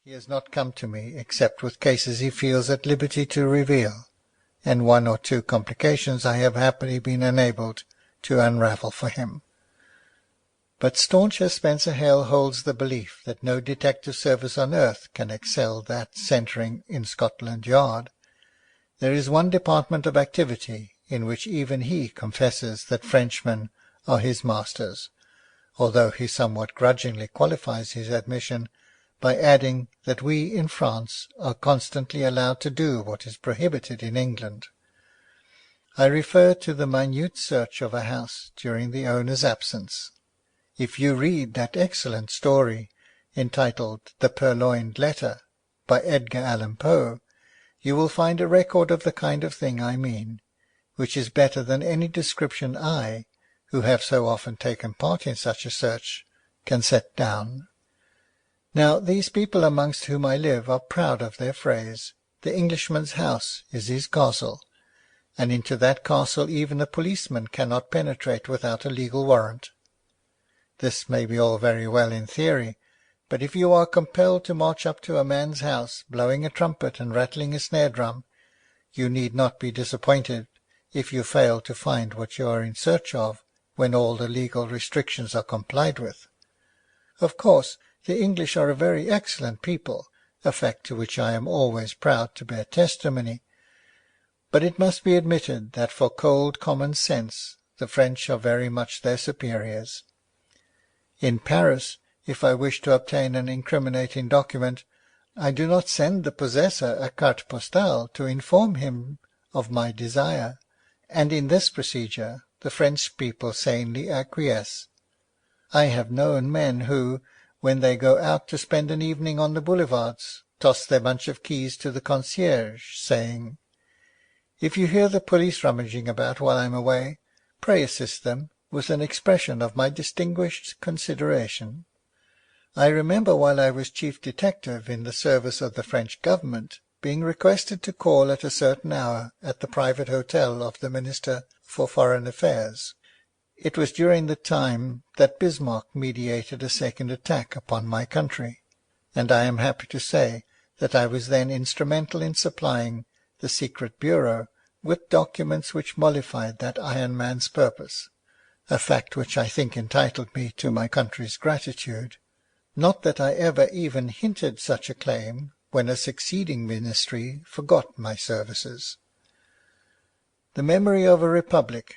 He has not come to me except with cases he feels at liberty to reveal, and 1 or 2 complications I have happily been enabled to unravel for him. But staunch as Spencer Hale holds the belief that no detective service on earth can excel that centering in Scotland Yard, there is one department of activity in which even he confesses that Frenchmen are his masters, although he somewhat grudgingly qualifies his admission by adding that we in France are constantly allowed to do what is prohibited in England. I refer to the minute search of a house during the owner's absence. If you read that excellent story entitled The Purloined Letter by Edgar Allan Poe, you will find a record of the kind of thing I mean, which is better than any description I, who have so often taken part in such a search, can set down. Now, these people amongst whom I live are proud of their phrase, "The Englishman's house is his castle," and into that castle even a policeman cannot penetrate without a legal warrant. This may be all very well in theory, but if you are compelled to march up to a man's house, blowing a trumpet and rattling a snare drum, you need not be disappointed if you fail to find what you are in search of when all the legal restrictions are complied with. Of course, the English are a very excellent people, a fact to which I am always proud to bear testimony, but it must be admitted that for cold common sense the French are very much their superiors. In Paris, if I wish to obtain an incriminating document, I do not send the possessor a carte postale to inform him of my desire, and in this procedure the French people sanely acquiesce. I have known men who, when they go out to spend an evening on the boulevards, toss their bunch of keys to the concierge, saying, "If you hear the police rummaging about while I am away, pray assist them," with an expression of my distinguished consideration. I remember while I was chief detective in the service of the French government being requested to call at a certain hour at the private hotel of the Minister for Foreign Affairs. It was during the time that Bismarck meditated a second attack upon my country, and I am happy to say that I was then instrumental in supplying the secret bureau with documents which mollified that iron man's purpose, a fact which I think entitled me to my country's gratitude. Not that I ever even hinted such a claim when a succeeding ministry forgot my services. The memory of a republic,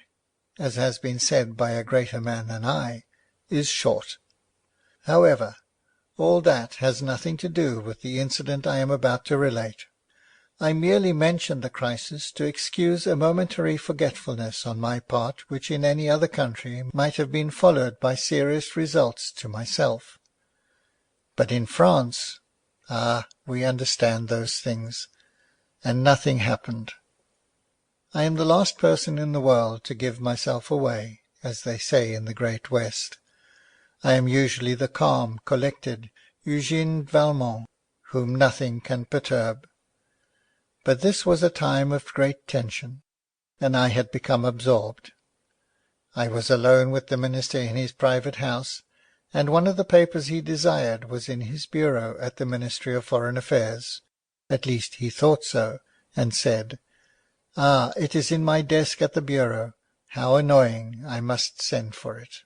as has been said by a greater man than I, is short. However, all that has nothing to do with the incident I am about to relate. I merely mention the crisis to excuse a momentary forgetfulness on my part which in any other country might have been followed by serious results to myself. But in France, we understand those things, and nothing happened. I am the last person in the world to give myself away, as they say in the Great West. I am usually the calm, collected Eugene Valmont, whom nothing can perturb. But this was a time of great tension, and I had become absorbed. I was alone with the minister in his private house, and one of the papers he desired was in his bureau at the Ministry of Foreign Affairs. At least he thought so, and said, "It is in my desk at the bureau. How annoying! I must send for it."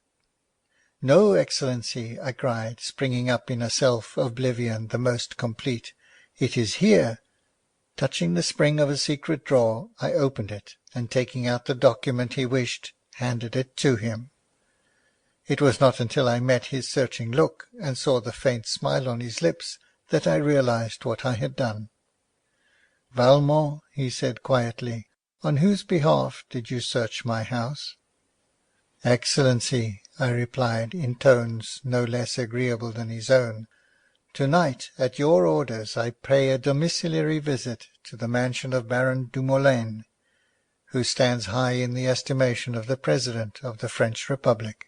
"No, Excellency," I cried, springing up in a self-oblivion the most complete. "It is here." Touching the spring of a secret drawer, I opened it, and taking out the document he wished, handed it to him. It was not until I met his searching look, and saw the faint smile on his lips, that I realized what I had done. "Valmont," he said quietly, "on whose behalf did you search my house?" "Excellency," I replied, in tones no less agreeable than his own, "tonight, at your orders, I pay a domiciliary visit to the mansion of Baron Dumoulin, who stands high in the estimation of the President of the French Republic.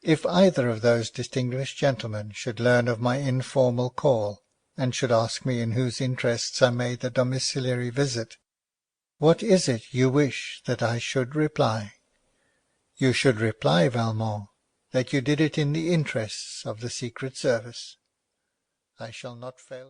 If either of those distinguished gentlemen should learn of my informal call, and should ask me in whose interests I made the domiciliary visit, what is it you wish that I should reply?" "You should reply, Valmont, that you did it in the interests of the Secret Service." "I shall not fail to